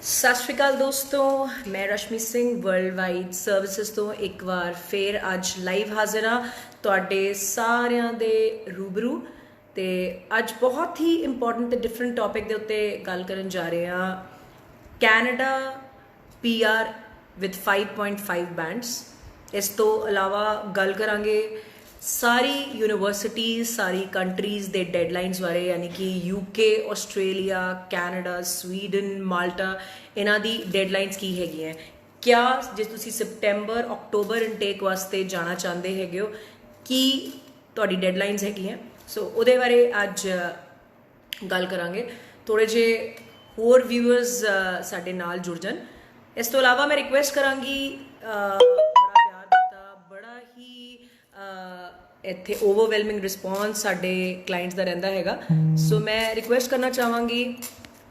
सत श्री अकाल दोस्तों, मैं Rashmi Singh world wide services तो एक बार फिर अज लाइव हाजिर हाँ तुहाडे सारिਆਂ ਦੇ रूबरू। तो अज बहुत ही इंपॉर्टेंट तो डिफरेंट टॉपिक के उत्ते गल करन जा रहे हैं। Canada PR with 5.5 bands. इस तो अलावा गल करांगे सारी यूनिवर्सिटीज़ सारी कंट्रीज़ दे डेडलाइनस बारे, यानी कि UK, आस्ट्रेलिया, कैनेडा, स्वीडन, माल्टा, इन्हां दी डेडलाइनस की हैगी हैं। क्या जे तुसी सितंबर अक्टूबर इनटेक वास्ते जाना चाहते हैगे हो कि तुहाडी डेडलाइनस हैगी हैं। सो उहदे बारे अज गल करांगे। थोड़े जे होर व्यूअर्स साडे नाल जुड़ जान। इस तो अलावा मैं रिक्वेस्ट करांगी, बड़ा प्यार दिता, बड़ा ही इत्थे ओवरवेलमिंग रिस्पॉन्स साडे क्लाइंट्स दा रहिंदा हैगा। सो मैं रिक्वेस्ट करना चाहांगी,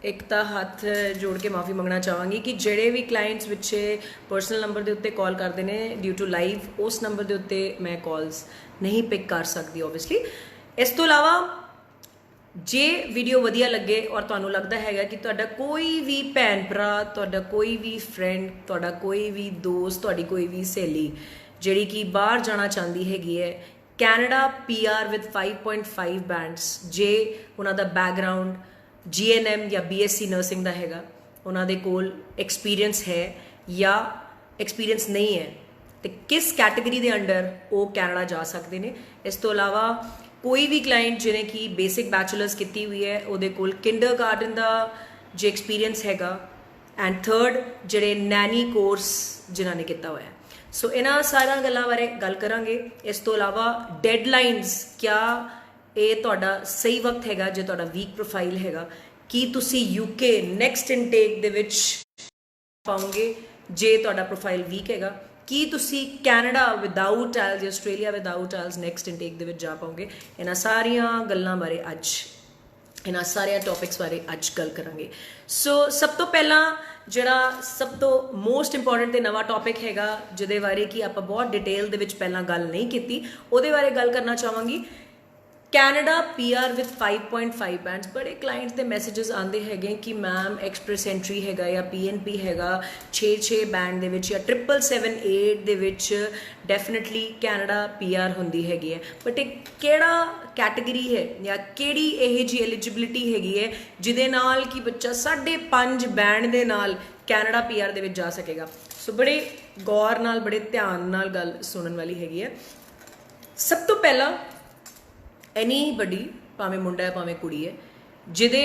एक तो हथ जोड़ के माफ़ी मंगना चाहांगी कि जेड़े भी क्लाइंट्स पिछे पर्सनल नंबर के उत्ते कॉल करते हैं ड्यू टू लाइव, उस नंबर के उत्ते मैं कॉल्स नहीं पिक कर सकती ओबवियसली। इस तो अलावा जे वीडियो वधिया लगे और तुहानू लगता है कि तुहाडा कोई भी भैन भरा, तुहाडा कोई भी फ्रेंड, तुहाडा कोई भी दोस्त, तुहाडी कोई भी सहेली जिहड़ी कि बाहर जाना चाहती हैगी है, कैनेडा PR विद 5.5 बैंड्स, जे उन्हों का बैकग्राउंड GNM या BSc नर्सिंग का हैगा, उन्होंने कोल एक्सपीरियंस है या एक्सपीरियंस नहीं है, तो किस कैटेगरी के अंडर वो कैनेडा जा सकते हैं। इस तो अलावा कोई भी क्लाइंट जिन्हें कि बेसिक बैचलर्स की हुई है, वो कोल किंडरगार्टन का जो एक्सपीरियंस हैगा, एंड थर्ड जिहड़े नैनी कोर्स जिन्होंने किया हुआ है। सो इन्हां सारा गल्लां बारे गल करांगे। इस तो अलावा डेडलाइनस, क्या ये तुहाडा सही वक्त हैगा जे तुहाडा वीक प्रोफाइल हैगा कि तुसी UK नैक्सट इनटेक दे विच पाओगे जे तुहाडा प्रोफाइल वीक हैगा, कि तुसी कैनेडा विदाउट आइल्स या आस्ट्रेलिया विदाउट आइल्स नैक्सट इनटेक दे विच जा पाओगे। इन्हां सारियां गल्लां बारे अज, इन्हां सारे टॉपिक्स बारे अज गल करांगे। सो सब तो पहला जिहड़ा सब तो मोस्ट इंपॉर्टेंट ते नवा टॉपिक हैगा, जिहदे बारे कि आपां बहुत डिटेल दे विच पहलां गल नहीं कीती, उहदे बारे गल करना चाहांगी। Canada PR with 5.5 bands. बड़े क्लाइंट्स के मैसेजेस आते हैं कि मैम एक्सप्रैस एंट्री हैगा या PNP हैगा 6-6 बैंड दे विच या 777-8 दे विच डेफिनेटली कैनेडा PR होंदी हैगी है, बट एक केड़ा कैटेगरी है या केड़ी यह जी एलिजिबिलिटी हैगी है जिदे नाल कि बच्चा 5.5 बैंड दे नाल कैनेडा PR दे विच जा सकेगा। सो बड़े गौर नाल, बड़े ध्यान नाल गल सुनने वाली हैगी है। सब तो पहला एनी बडी, भावें मुंडा है भावें कुड़ी है, जिदे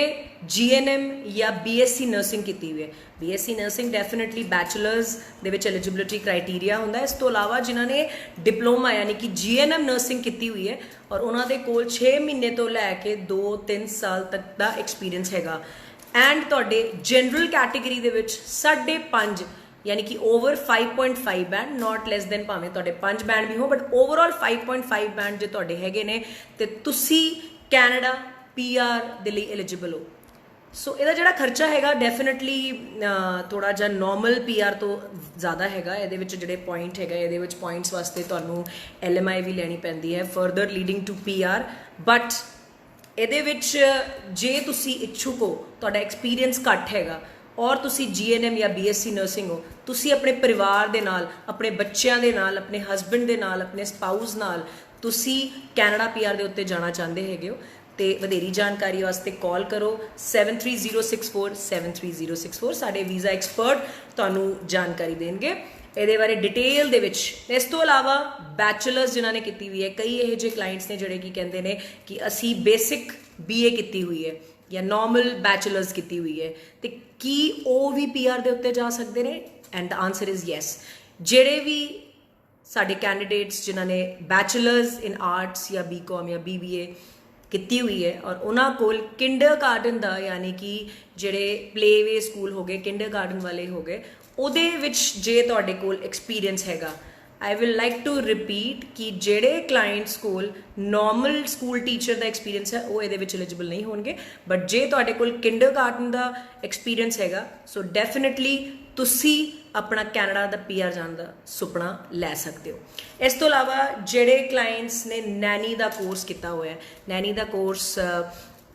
GNM या BSc नर्सिंग की हुई है। BSc नर्सिंग डेफिनेटली बैचलर्स दे विच एलिजिबिलिटी क्राइटेरिया होंदा है। इस तो अलावा जिन्होंने डिप्लोमा यानी कि GNM नर्सिंग की हुई है और उन्होंने कोल 6 महीने तो लैके 2-3 साल तक का एक्सपीरियंस हैगा, एंड तुहाडे जनरल कैटेगरी दे विच 5.5 यानी कि over 5.5 band, not less than, भावें तुहाडे 5 बैंड भी हो बट ओवरऑल 5.5 बैंड जो तुहाडे हैगे ने ते तुसी कैनेडा PR दे लई एलिजिबल हो। सो इहदा जिहड़ा खर्चा हैगा डेफिनेटली थोड़ा जिहा नॉर्मल PR तो ज़्यादा हैगा। इहदे विच जिहड़े पॉइंट हैगा, इहदे विच पॉइंट्स वास्ते तुहानूं LMI भी लैनी पैंदी है further leading to PR, but इहदे विच जे तुसी इच्छुक हो, तुहाडा एक्सपीरियंस घट हैगा और तुसी GNM या BSc नर्सिंग हो, तुसी अपने परिवार दे नाल, अपने बच्चों के नाल, अपने हसबैंड दे नाल, अपने स्पाउस नाल तुसी कैनेडा PR दे उत्ते जाना चाहते हैगे हो, तो वधेरी जानकारी वास्ते कॉल करो 730647 73064। साडे वीज़ा एक्सपर्ट तुहानूं जानकारी देंगे ये बारे डिटेल दे विच। इस तो अलावा बैचलर्स जिन्होंने की हुई है, कई यह जे क्लाइंट्स ने जिहड़े कि कहंदे ने कि असी बेसिक BA की हुई है या नॉर्मल बैचलर्स की हुई है, तो की वो भी PR दे उत्ते जा सकते हैं? And the answer is yes. जेड़े भी साडे कैंडिडेट्स जिन्होंने बैचलर्स इन आर्ट्स या BCom या BBA की हुई है और उन्होंने कोल किंडरगार्टन दा यानी कि जेड़े प्लेवे स्कूल हो गए, किंडरगार्टन वाले हो गए, उहदे विच जे तुहाडे कोल एक्सपीरियंस हैगा, I will like to repeat कि जेड़े क्लाइंट्स कोल नॉर्मल स्कूल टीचर का एक्सपीरियंस है वो ये एलिजिबल नहीं होंगे, बट जे तुहाडे कोल किंडरगार्टन का एक्सपीरियंस हैगा, सो डेफिनेटली तुसी अपना कैनेडा का PR जाने का सुपना लै सकते हो। इस तो अलावा जेड़े क्लाइंट्स ने नैनी का कोर्स किया हुआ है, नैनी का कोर्स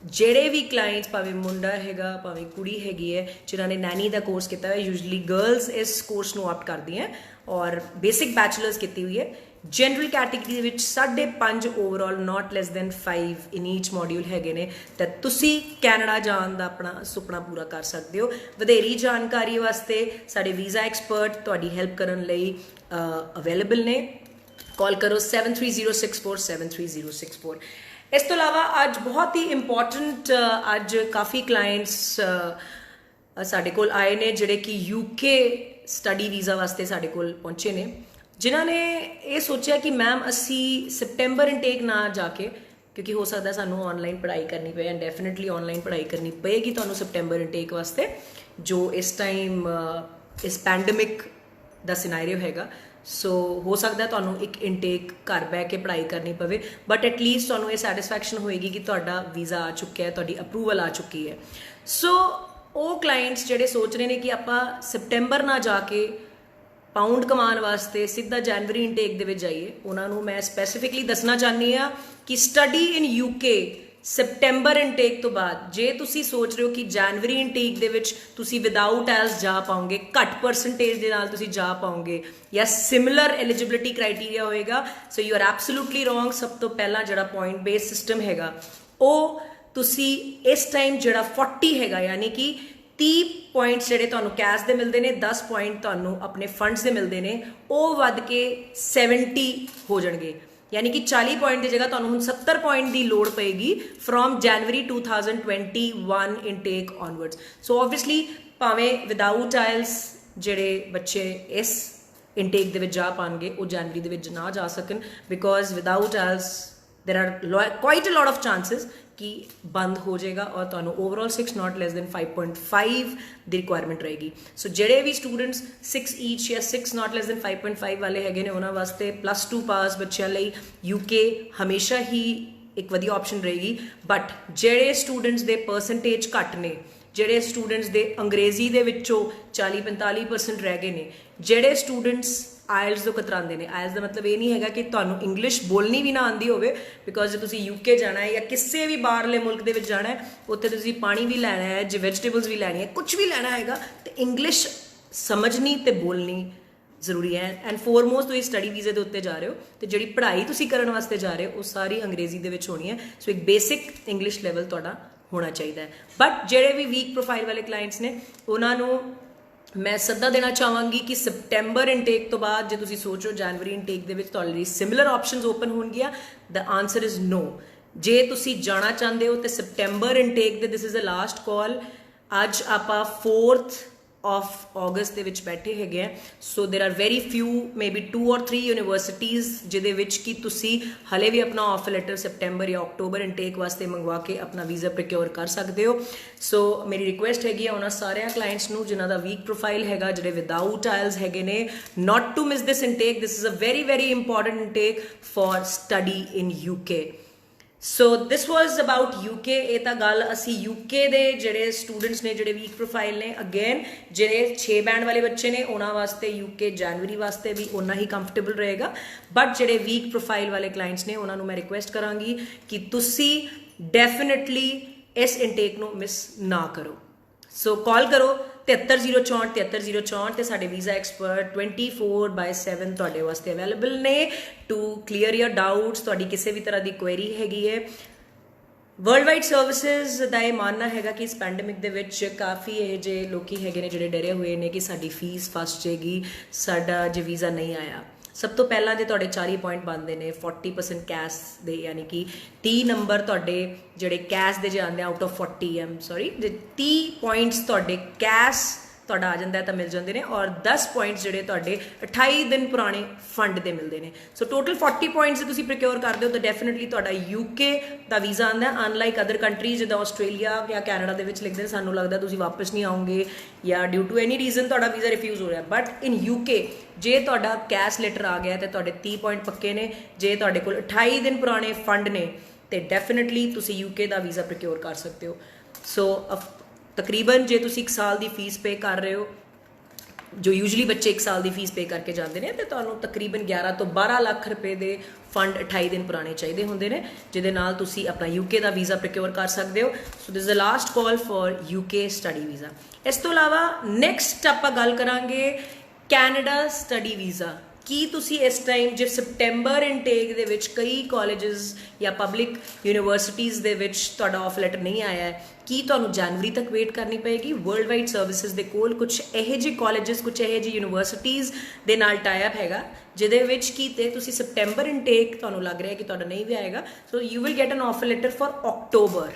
ਜਿਹੜੇ ਵੀ ਕਲਾਇੰਟਸ ਭਾਵੇਂ ਮੁੰਡਾ ਹੈਗਾ ਭਾਵੇਂ ਕੁੜੀ ਹੈਗੀ ਹੈ ਜਿਨ੍ਹਾਂ ਨੇ ਨੈਨੀ ਦਾ ਕੋਰਸ ਕੀਤਾ ਹੋਇਆ, ਯੂਜੂਲੀ ਗਰਲਸ ਇਸ ਕੋਰਸ ਨੂੰ ਆਪਟ ਕਰਦੀਆਂ ਔਰ ਬੇਸਿਕ ਬੈਚਲਰਸ ਕੀਤੀ ਹੋਈ ਹੈ। ਜਨਰਲ ਕੈਟੇਗਰੀ ਦੇ ਵਿੱਚ 5.5 ਓਵਰਆਲ, ਨਾਟ ਲੈਸ ਦੈਨ 5 ਇਨ ਈਚ ਮੋਡਿਊਲ ਹੈਗੇ ਨੇ, ਤਾਂ ਤੁਸੀਂ ਕੈਨੇਡਾ ਜਾਣ ਦਾ ਆਪਣਾ ਸੁਪਨਾ ਪੂਰਾ ਕਰ ਸਕਦੇ ਹੋ। ਵਧੇਰੀ ਜਾਣਕਾਰੀ ਵਾਸਤੇ ਸਾਡੇ ਵੀਜ਼ਾ ਐਕਸਪਰਟ ਤੁਹਾਡੀ ਹੈਲਪ ਕਰਨ ਲਈ ਅਵੇਲੇਬਲ ਨੇ। ਕਾਲ ਕਰੋ 7306473064। ਇਸ ਤੋਂ ਇਲਾਵਾ ਅੱਜ ਬਹੁਤ ਹੀ ਇੰਪੋਰਟੈਂਟ ਅੱਜ ਕਾਫੀ ਕਲਾਇੰਟਸ ਸਾਡੇ ਕੋਲ ਆਏ ਨੇ ਜਿਹੜੇ ਕਿ UK ਸਟੱਡੀ ਵੀਜ਼ਾ ਵਾਸਤੇ ਸਾਡੇ ਕੋਲ ਪਹੁੰਚੇ ਨੇ, ਜਿਨ੍ਹਾਂ ਨੇ ਇਹ ਸੋਚਿਆ ਕਿ ਮੈਮ ਅਸੀਂ ਸੈਪਟੈਂਬਰ ਇਨਟੇਕ ਨਾ ਜਾ ਕੇ, ਕਿਉਂਕਿ ਹੋ ਸਕਦਾ ਸਾਨੂੰ ਆਨਲਾਈਨ ਪੜ੍ਹਾਈ ਕਰਨੀ ਪਏ ਐਂਡ ਡੈਫੀਨਿਟਲੀ ਆਨਲਾਈਨ ਪੜ੍ਹਾਈ ਕਰਨੀ ਪਏਗੀ ਤੁਹਾਨੂੰ ਸੈਪਟੈਂਬਰ ਇਨਟੇਕ ਵਾਸਤੇ, ਜੋ ਇਸ ਟਾਈਮ ਇਸ ਪੈਂਡੇਮਿਕ ਦਾ ਸਿਨੈਰੀਓ ਹੈਗਾ। ਸੋ ਹੋ ਸਕਦਾ ਤੁਹਾਨੂੰ ਇੱਕ ਇਨਟੇਕ ਘਰ ਬਹਿ ਕੇ ਪੜ੍ਹਾਈ ਕਰਨੀ ਪਵੇ, ਬਟ ਐਟਲੀਸਟ ਤੁਹਾਨੂੰ ਇਹ ਸੈਟਿਸਫੈਕਸ਼ਨ ਹੋਏਗੀ ਕਿ ਤੁਹਾਡਾ ਵੀਜ਼ਾ ਆ ਚੁੱਕਿਆ ਹੈ, ਤੁਹਾਡੀ ਅਪਰੂਵਲ ਆ ਚੁੱਕੀ ਹੈ। ਸੋ ਉਹ ਕਲਾਇੰਟਸ ਜਿਹੜੇ ਸੋਚ ਰਹੇ ਨੇ ਕਿ ਆਪਾਂ ਸੈਪਟੈਂਬਰ ਨਾ ਜਾ ਕੇ ਪਾਊਂਡ ਕਮਾਉਣ ਵਾਸਤੇ ਸਿੱਧਾ ਜਨਵਰੀ ਇਨਟੇਕ ਦੇ ਵਿੱਚ ਜਾਈਏ, ਉਹਨਾਂ ਨੂੰ ਮੈਂ ਸਪੈਸੀਫਿਕਲੀ ਦੱਸਣਾ ਚਾਹੁੰਦੀ ਹਾਂ ਕਿ study in UK September intake ਤੋਂ ਬਾਅਦ, ਜੇ ਤੁਸੀਂ ਸੋਚ ਰਹੇ ਹੋ ਕਿ ਜਨਵਰੀ ਇਨਟੇਕ ਦੇ ਵਿੱਚ ਤੁਸੀਂ ਵਿਦਆਊਟ ਐਲਸ ਜਾ ਪਾਓਗੇ, ਘੱਟ ਪਰਸੈਂਟੇਜ ਦੇ ਨਾਲ ਤੁਸੀਂ ਜਾ ਪਾਓਗੇ ਜਾਂ ਸਿਮਿਲਰ ਐਲੀਜੀਬਿਲਿਟੀ ਕ੍ਰਾਈਟੇਰੀਆ ਹੋਏਗਾ, so you are absolutely wrong. ਸਭ ਤੋਂ ਪਹਿਲਾਂ ਜਿਹੜਾ ਪੁਆਇੰਟ ਬੇਸ ਸਿਸਟਮ ਹੈਗਾ ਉਹ ਤੁਸੀਂ ਇਸ ਟਾਈਮ ਜਿਹੜਾ 40 ਹੈਗਾ, ਯਾਨੀ ਕਿ 30 ਪੁਆਇੰਟਸ ਜਿਹੜੇ ਤੁਹਾਨੂੰ ਕੈਸ਼ ਦੇ ਮਿਲਦੇ ਨੇ, 10 ਪੁਆਇੰਟ ਤੁਹਾਨੂੰ ਆਪਣੇ ਫੰਡਸ ਦੇ ਮਿਲਦੇ ਨੇ, ਉਹ ਵੱਧ ਕੇ 70 ਹੋ ਜਾਣਗੇ। ਯਾਨੀ ਕਿ 40 ਪੁਆਇੰਟ ਦੀ ਜਗ੍ਹਾ ਤੁਹਾਨੂੰ ਹੁਣ 70 ਪੁਆਇੰਟ ਦੀ ਲੋੜ ਪਏਗੀ from January 2021 intake onwards. So obviously ਭਾਵੇਂ ਵਿਦਆਊਟ ਆਇਲਸ ਜਿਹੜੇ ਬੱਚੇ ਇਸ ਇਨਟੇਕ ਦੇ ਵਿੱਚ ਜਾ ਪਾਣਗੇ ਉਹ ਜਨਵਰੀ ਦੇ ਵਿੱਚ ਨਾ ਜਾ ਸਕਣ, because without IELTS there are quite a lot of chances ਕਿ ਬੰਦ ਹੋ ਜਾਏਗਾ ਔਰ ਤੁਹਾਨੂੰ overall 6 not less than 5.5 the requirement ਰਹੇਗੀ। ਸੋ ਜਿਹੜੇ ਵੀ ਸਟੂਡੈਂਟਸ 6 ਈਚ ਜਾਂ 6 not less than 5.5 ਵਾਲੇ ਹੈਗੇ ਨੇ, ਉਹਨਾਂ ਵਾਸਤੇ +2 ਪਾਸ ਬੱਚਿਆਂ ਲਈ UK ਹਮੇਸ਼ਾ ਹੀ ਇੱਕ ਵਧੀਆ ਆਪਸ਼ਨ ਰਹੇਗੀ। ਬਟ ਜਿਹੜੇ ਸਟੂਡੈਂਟਸ ਦੇ ਪਰਸੈਂਟੇਜ ਘੱਟ ਨੇ, ਜਿਹੜੇ ਸਟੂਡੈਂਟਸ ਦੇ ਅੰਗਰੇਜ਼ੀ ਦੇ ਵਿੱਚੋਂ 40-45% ਰਹਿ ਗਏ ਨੇ, ਜਿਹੜੇ ਸਟੂਡੈਂਟਸ ਆਇਲਸ ਤੋਂ ਕਤਰਾਉਂਦੇ ਨੇ, ਆਇਲਸ ਦਾ ਮਤਲਬ ਇਹ ਨਹੀਂ ਹੈਗਾ ਕਿ ਤੁਹਾਨੂੰ ਇੰਗਲਿਸ਼ ਬੋਲਣੀ ਵੀ ਨਾ ਆਉਂਦੀ ਹੋਵੇ, ਬਿਕੋਜ਼ ਜੇ ਤੁਸੀਂ UK ਜਾਣਾ ਹੈ ਜਾਂ ਕਿਸੇ ਵੀ ਬਾਹਰਲੇ ਮੁਲਕ ਦੇ ਵਿੱਚ ਜਾਣਾ ਹੈ, ਉੱਥੇ ਤੁਸੀਂ ਪਾਣੀ ਵੀ ਲੈਣਾ ਹੈ, ਜੇ ਵੈਜੀਟੇਬਲਸ ਵੀ ਲੈਣੀ ਹੈ, ਕੁਝ ਵੀ ਲੈਣਾ ਹੈਗਾ, ਤੇ ਇੰਗਲਿਸ਼ ਸਮਝਣੀ ਤੇ ਬੋਲਣੀ ਜ਼ਰੂਰੀ ਹੈ। ਐਂਡ ਫੋਰਮੋਸਟ ਤੁਸੀਂ ਸਟੱਡੀ ਵੀਜ਼ੇ ਦੇ ਉੱਤੇ ਜਾ ਰਹੇ ਹੋ, ਤੇ ਜਿਹੜੀ ਪੜ੍ਹਾਈ ਤੁਸੀਂ ਕਰਨ ਵਾਸਤੇ ਜਾ ਰਹੇ ਹੋ ਉਹ ਸਾਰੀ ਅੰਗਰੇਜ਼ੀ ਦੇ ਵਿੱਚ ਹੋਣੀ ਹੈ। ਸੋ ਇੱਕ ਬੇਸਿਕ ਇੰਗਲਿਸ਼ ਲੈਵਲ ਤੁਹਾਡਾ ਹੋਣਾ ਚਾਹੀਦਾ ਹੈ। ਬਟ ਜਿਹੜੇ ਵੀ ਵੀਕ ਪ੍ਰੋਫਾਈਲ ਵਾਲੇ ਕਲਾਇੰਟਸ ਨੇ, ਉਹਨਾਂ ਨੂੰ ਮੈਂ ਸੱਦਾ ਦੇਣਾ ਚਾਹਾਂਗੀ ਕਿ ਸੈਪਟੈਂਬਰ ਇਨਟੇਕ ਤੋਂ ਬਾਅਦ ਜੇ ਤੁਸੀਂ ਸੋਚੋ ਜਨਵਰੀ ਇਨਟੇਕ ਦੇ ਵਿੱਚ ਤੁਹਾਡੇ ਲਈ ਸਿਮਿਲਰ ਆਪਸ਼ਨਸ ਓਪਨ ਹੋਣਗੀਆਂ, ਦ ਆਨਸਰ ਇਜ਼ ਨੋ। ਜੇ ਤੁਸੀਂ ਜਾਣਾ ਚਾਹੁੰਦੇ ਹੋ ਤੇ ਸੈਪਟੈਂਬਰ ਇਨਟੇਕ ਦੇ ਦਿਸ ਇਜ਼ ਅ ਲਾਸਟ ਕਾਲ। ਅੱਜ ਆਪਾਂ 4th of August ਦੇ ਵਿੱਚ ਬੈਠੇ ਹੈਗੇ ਆ। So there are very few, maybe 2 or 3 universities ਜਿਹਦੇ ਵਿੱਚ ਕਿ ਤੁਸੀਂ ਹਲੇ ਵੀ ਆਪਣਾ ਆਫਰ ਲੈਟਰ ਸੈਪਟੈਂਬਰ ਜਾਂ ਅਕਤੂਬਰ ਇਨਟੇਕ ਵਾਸਤੇ ਮੰਗਵਾ ਕੇ ਆਪਣਾ ਵੀਜ਼ਾ ਪ੍ਰੋਕਿਓਰ ਕਰ ਸਕਦੇ ਹੋ। ਸੋ ਮੇਰੀ ਰਿਕੁਐਸਟ ਹੈਗੀ ਆ ਉਹਨਾਂ ਸਾਰਿਆਂ ਕਲਾਇੰਟਸ ਨੂੰ ਜਿਨ੍ਹਾਂ ਦਾ ਵੀਕ ਪ੍ਰੋਫਾਈਲ ਹੈਗਾ, ਜਿਹੜੇ ਵਿਦਆਊਟ ਆਇਲਸ ਹੈਗੇ ਨੇ, not to miss this intake. This is a very very important intake for study in UK। So this was about UK। ਇਹ ਤਾਂ ਗੱਲ ਅਸੀਂ UK ਦੇ ਜਿਹੜੇ ਸਟੂਡੈਂਟਸ ਨੇ, ਜਿਹੜੇ ਵੀਕ ਪ੍ਰੋਫਾਈਲ ਨੇ, ਅਗੇਨ ਜਿਹੜੇ 6 ਬੈਂਡ ਵਾਲੇ ਬੱਚੇ ਨੇ ਉਹਨਾਂ ਵਾਸਤੇ UK ਜਨਵਰੀ ਵਾਸਤੇ ਵੀ ਓਨਾ ਹੀ ਕੰਫਰਟੇਬਲ ਰਹੇਗਾ। ਬਟ ਜਿਹੜੇ ਵੀਕ ਪ੍ਰੋਫਾਈਲ ਵਾਲੇ ਕਲਾਇੰਟਸ ਨੇ ਉਹਨਾਂ ਨੂੰ ਮੈਂ ਰਿਕੁਐਸਟ ਕਰਾਂਗੀ ਕਿ ਤੁਸੀਂ ਡੈਫੀਨਿਟਲੀ ਇਸ ਇਨਟੇਕ ਨੂੰ ਮਿਸ ਨਾ ਕਰੋ। ਸੋ ਕਾਲ ਕਰੋ 7304 7304 ਤੇ ਸਾਡੇ ਵੀਜ਼ਾ ਐਕਸਪਰਟ 24/7 ਤੁਹਾਡੇ ਵਾਸਤੇ ਅਵੇਲੇਬਲ ਨੇ ਟੂ ਕਲੀਅਰ ਯਰ ਡਾਊਟਸ। ਤੁਹਾਡੀ ਕਿਸੇ ਵੀ ਤਰ੍ਹਾਂ ਦੀ ਕੁਐਰੀ ਹੈਗੀ ਹੈ, ਵਰਲਡ ਵਾਈਡ ਸਰਵਿਸਿਜ਼ ਦਾ ਇਹ ਮੰਨਣਾ ਹੈਗਾ ਕਿ ਇਸ ਪੈਂਡੇਮਿਕ ਦੇ ਵਿੱਚ ਕਾਫੀ ਇਹ ਜਿਹੇ ਲੋਕੀ ਹੈਗੇ ਨੇ ਜਿਹੜੇ ਡਰੇ ਹੋਏ ਨੇ ਕਿ ਸਾਡੀ ਫੀਸ ਫਸ ਜਾਏਗੀ, ਸਾਡਾ ਜੇ ਵੀਜ਼ਾ ਨਹੀਂ ਆਇਆ। ਸਭ ਤੋਂ ਪਹਿਲਾਂ ਜੇ ਤੁਹਾਡੇ 40 ਪੁਆਇੰਟ ਬਣਦੇ ਨੇ 40% ਕੈਸ਼ ਦੇ, ਯਾਨੀ ਕਿ 30 ਨੰਬਰ ਤੁਹਾਡੇ ਜਿਹੜੇ ਕੈਸ਼ ਦੇ ਜੇ ਆਉਂਦੇ ਆਊਟ ਆਫ 40 ਜੇ 30 ਪੁਆਇੰਟਸ ਤੁਹਾਡੇ ਕੈਸ਼ ਤੁਹਾਡਾ ਆ ਜਾਂਦਾ ਤਾਂ ਮਿਲ ਜਾਂਦੇ ਨੇ, ਔਰ 10 ਪੁਆਇੰਟਸ ਜਿਹੜੇ ਤੁਹਾਡੇ 28 ਦਿਨ ਪੁਰਾਣੇ ਫੰਡ ਦੇ ਮਿਲਦੇ ਨੇ। ਸੋ ਟੋਟਲ 40 ਪੁਆਇੰਟਸ ਤੁਸੀਂ ਪ੍ਰੋਕਿਓਰ ਕਰਦੇ ਹੋ ਤਾਂ ਡੈਫੀਨਿਟਲੀ ਤੁਹਾਡਾ UK ਦਾ ਵੀਜ਼ਾ ਆਉਂਦਾ। ਅਨਲਾਈਕ ਅਦਰ ਕੰਟਰੀਜ਼ ਜਿੱਦਾਂ ਆਸਟ੍ਰੇਲੀਆ ਜਾਂ ਕੈਨੇਡਾ ਦੇ ਵਿੱਚ ਲਿਖਦੇ ਨੇ ਸਾਨੂੰ ਲੱਗਦਾ ਤੁਸੀਂ ਵਾਪਸ ਨਹੀਂ ਆਓਗੇ ਜਾਂ ਡਿਊ ਟੂ ਐਨੀ ਰੀਜ਼ਨ ਤੁਹਾਡਾ ਵੀਜ਼ਾ ਰਿਫਿਊਜ਼ ਹੋ ਰਿਹਾ। ਬਟ ਇਨ UK ਜੇ ਤੁਹਾਡਾ ਕੈਸ਼ ਲੈਟਰ ਆ ਗਿਆ ਤੇ ਤੁਹਾਡੇ 30 ਪੁਆਇੰਟ ਪੱਕੇ ਨੇ, ਜੇ ਤੁਹਾਡੇ ਕੋਲ 28 ਦਿਨ ਪੁਰਾਣੇ ਫੰਡ ਨੇ, ਤੇ ਡੈਫੀਨਿਟਲੀ ਤੁਸੀਂ UK ਦਾ ਵੀਜ਼ਾ ਪ੍ਰੋਕਿਓਰ ਕਰ ਸਕਦੇ ਹੋ। ਸੋ ਤਕਰੀਬਨ ਜੇ ਤੁਸੀਂ 1 ਸਾਲ ਦੀ ਫੀਸ ਪੇ ਕਰ ਰਹੇ ਹੋ ਜੋ ਯੂਜੂਲੀ ਬੱਚੇ 1 ਸਾਲ ਦੀ ਫੀਸ ਪੇ ਕਰਕੇ ਜਾਂਦੇ ਨੇ, ਤੇ ਤੁਹਾਨੂੰ ਤਕਰੀਬਨ 11 ਤੋਂ 12 ਲੱਖ ਰੁਪਏ ਦੇ ਫੰਡ 28 ਦਿਨ ਪੁਰਾਣੇ ਚਾਹੀਦੇ ਹੁੰਦੇ ਨੇ, ਜਿਹਦੇ ਨਾਲ ਤੁਸੀਂ ਆਪਣਾ UK ਦਾ ਵੀਜ਼ਾ ਪ੍ਰੋਕਿਓਰ ਕਰ ਸਕਦੇ ਹੋ। So this is the last call for UK study visa. ਇਸ ਤੋਂ ਇਲਾਵਾ ਨੈਕਸਟ ਆਪਾਂ ਗੱਲ ਕਰਾਂਗੇ ਕੈਨੇਡਾ ਸਟੱਡੀ ਵੀਜ਼ਾ। ਕੀ ਤੁਸੀਂ ਇਸ ਟਾਈਮ ਜੇ ਸਪਟੈਂਬਰ ਇਨਟੇਕ ਦੇ ਵਿੱਚ ਕਈ ਕਾਲਜਸ ਜਾਂ ਪਬਲਿਕ ਯੂਨੀਵਰਸਿਟੀਜ਼ ਦੇ ਵਿੱਚ ਤੁਹਾਡਾ ਆਫਰ ਲੈਟਰ ਨਹੀਂ ਆਇਆ ਹੈ, ਕੀ ਤੁਹਾਨੂੰ ਜਨਵਰੀ ਤੱਕ ਵੇਟ ਕਰਨੀ ਪਏਗੀ? ਵਰਲਡ ਵਾਈਡ ਸਰਵਿਸਿਜ਼ ਦੇ ਕੋਲ ਕੁਝ ਇਹੋ ਜਿਹੇ ਕਾਲਜਸ, ਕੁਝ ਇਹੋ ਜਿਹੀ ਯੂਨੀਵਰਸਿਟੀਜ਼ ਦੇ ਨਾਲ ਟਾਈ ਅਪ ਹੈਗਾ ਜਿਹਦੇ ਵਿੱਚ ਕੀ ਤੇ ਤੁਸੀਂ ਸਪਟੈਂਬਰ ਇਨਟੇਕ ਤੁਹਾਨੂੰ ਲੱਗ ਰਿਹਾ ਕਿ ਤੁਹਾਡਾ ਨਹੀਂ ਵੀ ਆਏਗਾ, so you will get N offer letter for October,